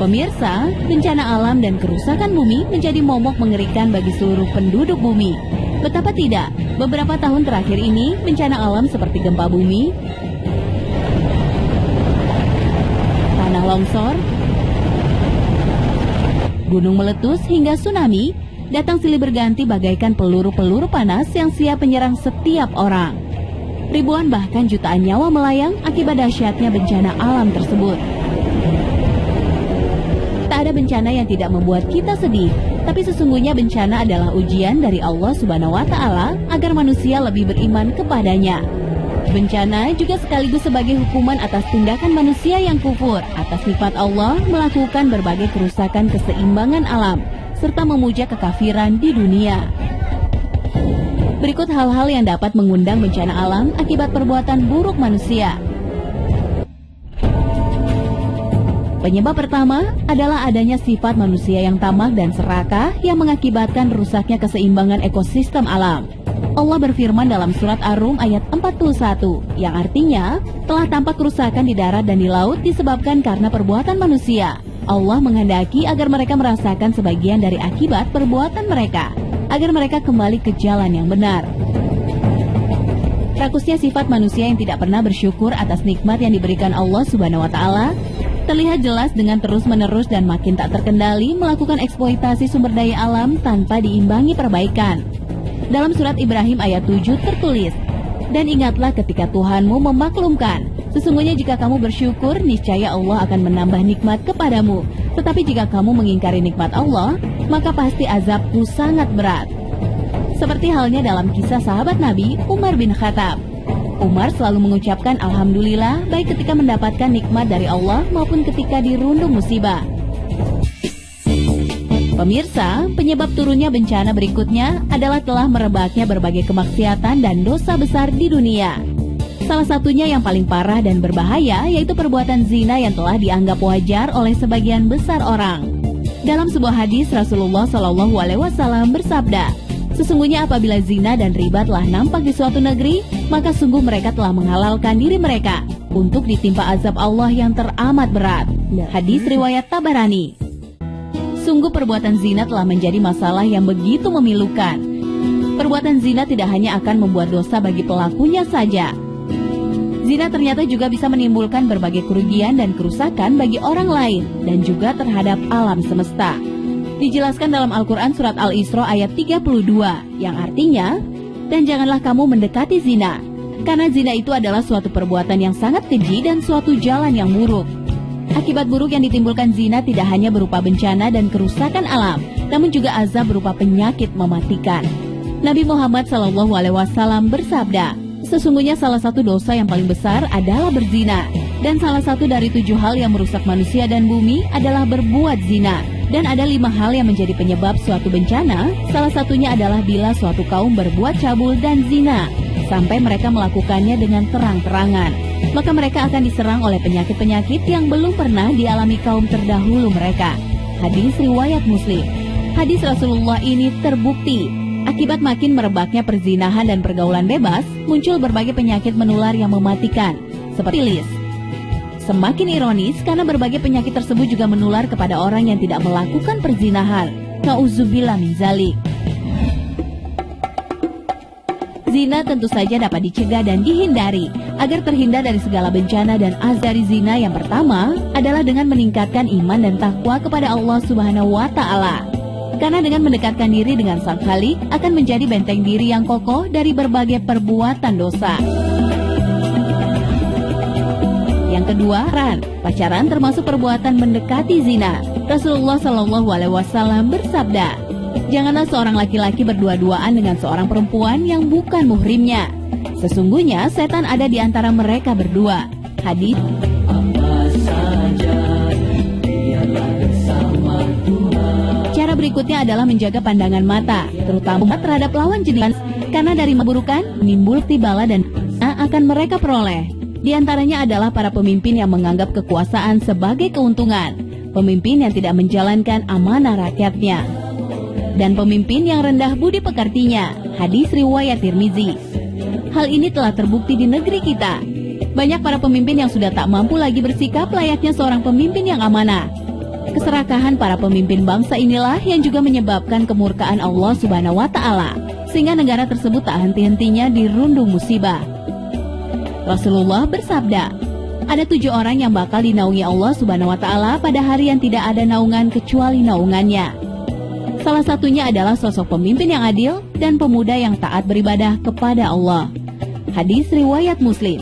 Pemirsa, bencana alam dan kerusakan bumi menjadi momok mengerikan bagi seluruh penduduk bumi. Betapa tidak, beberapa tahun terakhir ini bencana alam seperti gempa bumi, tanah longsor, gunung meletus hingga tsunami datang silih berganti bagaikan peluru-peluru panas yang siap menyerang setiap orang. Ribuan bahkan jutaan nyawa melayang akibat dahsyatnya bencana alam tersebut. Tak ada bencana yang tidak membuat kita sedih, tapi sesungguhnya bencana adalah ujian dari Allah Subhanahu wa Ta'ala agar manusia lebih beriman kepadanya. Bencana juga sekaligus sebagai hukuman atas tindakan manusia yang kufur atas nikmat Allah melakukan berbagai kerusakan keseimbangan alam serta memuja kekafiran di dunia. Berikut hal-hal yang dapat mengundang bencana alam akibat perbuatan buruk manusia. Penyebab pertama adalah adanya sifat manusia yang tamak dan serakah yang mengakibatkan rusaknya keseimbangan ekosistem alam. Allah berfirman dalam surat Ar-Rum ayat 41, yang artinya telah tampak kerusakan di darat dan di laut disebabkan karena perbuatan manusia. Allah menghendaki agar mereka merasakan sebagian dari akibat perbuatan mereka, agar mereka kembali ke jalan yang benar. Rakusnya sifat manusia yang tidak pernah bersyukur atas nikmat yang diberikan Allah Subhanahu wa Ta'ala terlihat jelas dengan terus-menerus dan makin tak terkendali melakukan eksploitasi sumber daya alam tanpa diimbangi perbaikan. Dalam surat Ibrahim ayat 7 tertulis, "Dan ingatlah ketika Tuhanmu memaklumkan, sesungguhnya jika kamu bersyukur, niscaya Allah akan menambah nikmat kepadamu. Tetapi jika kamu mengingkari nikmat Allah, maka pasti azabku sangat berat." Seperti halnya dalam kisah sahabat Nabi Umar bin Khattab. Umar selalu mengucapkan Alhamdulillah baik ketika mendapatkan nikmat dari Allah maupun ketika dirundung musibah. Pemirsa, penyebab turunnya bencana berikutnya adalah telah merebaknya berbagai kemaksiatan dan dosa besar di dunia. Salah satunya yang paling parah dan berbahaya yaitu perbuatan zina yang telah dianggap wajar oleh sebagian besar orang. Dalam sebuah hadis Rasulullah SAW bersabda, "Sesungguhnya apabila zina dan riba telah nampak di suatu negeri, maka sungguh mereka telah menghalalkan diri mereka untuk ditimpa azab Allah yang teramat berat." Hadis riwayat Tabarani. Sungguh perbuatan zina telah menjadi masalah yang begitu memilukan. Perbuatan zina tidak hanya akan membuat dosa bagi pelakunya saja. Zina ternyata juga bisa menimbulkan berbagai kerugian dan kerusakan bagi orang lain dan juga terhadap alam semesta. Dijelaskan dalam Al-Quran surat Al-Isra ayat 32, yang artinya, "Dan janganlah kamu mendekati zina, karena zina itu adalah suatu perbuatan yang sangat keji dan suatu jalan yang buruk." Akibat buruk yang ditimbulkan zina tidak hanya berupa bencana dan kerusakan alam, namun juga azab berupa penyakit mematikan. Nabi Muhammad SAW bersabda, "Sesungguhnya salah satu dosa yang paling besar adalah berzina, dan salah satu dari 7 hal yang merusak manusia dan bumi adalah berbuat zina. Dan ada 5 hal yang menjadi penyebab suatu bencana, salah satunya adalah bila suatu kaum berbuat cabul dan zina, sampai mereka melakukannya dengan terang-terangan. Maka mereka akan diserang oleh penyakit-penyakit yang belum pernah dialami kaum terdahulu mereka." Hadis riwayat Muslim. Hadis Rasulullah ini terbukti. Akibat makin merebaknya perzinahan dan pergaulan bebas, muncul berbagai penyakit menular yang mematikan, seperti lis. Semakin ironis karena berbagai penyakit tersebut juga menular kepada orang yang tidak melakukan perzinahan. Nauzubillah min zalik. Zina tentu saja dapat dicegah dan dihindari. Agar terhindar dari segala bencana dan azab dari zina, yang pertama adalah dengan meningkatkan iman dan takwa kepada Allah Subhanahu wa Ta'ala. Karena dengan mendekatkan diri dengan Sang Khalik akan menjadi benteng diri yang kokoh dari berbagai perbuatan dosa. Yang kedua, pacaran termasuk perbuatan mendekati zina. Rasulullah SAW bersabda, "Janganlah seorang laki-laki berdua-duaan dengan seorang perempuan yang bukan muhrimnya. Sesungguhnya setan ada di antara mereka berdua." Hadis. Cara berikutnya adalah menjaga pandangan mata, terutama terhadap lawan jenis, karena dari keburukan menimbul tibala dan akan mereka peroleh. Di antaranya adalah para pemimpin yang menganggap kekuasaan sebagai keuntungan, pemimpin yang tidak menjalankan amanah rakyatnya, dan pemimpin yang rendah budi pekertinya. Hadis riwayat Tirmizi. Hal ini telah terbukti di negeri kita. Banyak para pemimpin yang sudah tak mampu lagi bersikap layaknya seorang pemimpin yang amanah. Keserakahan para pemimpin bangsa inilah yang juga menyebabkan kemurkaan Allah Subhanahu wa Ta'ala, sehingga negara tersebut tak henti-hentinya dirundung musibah. Rasulullah bersabda, ada 7 orang yang bakal dinaungi Allah Subhanahu wa Ta'ala pada hari yang tidak ada naungan kecuali naungannya. Salah satunya adalah sosok pemimpin yang adil dan pemuda yang taat beribadah kepada Allah. Hadis riwayat Muslim.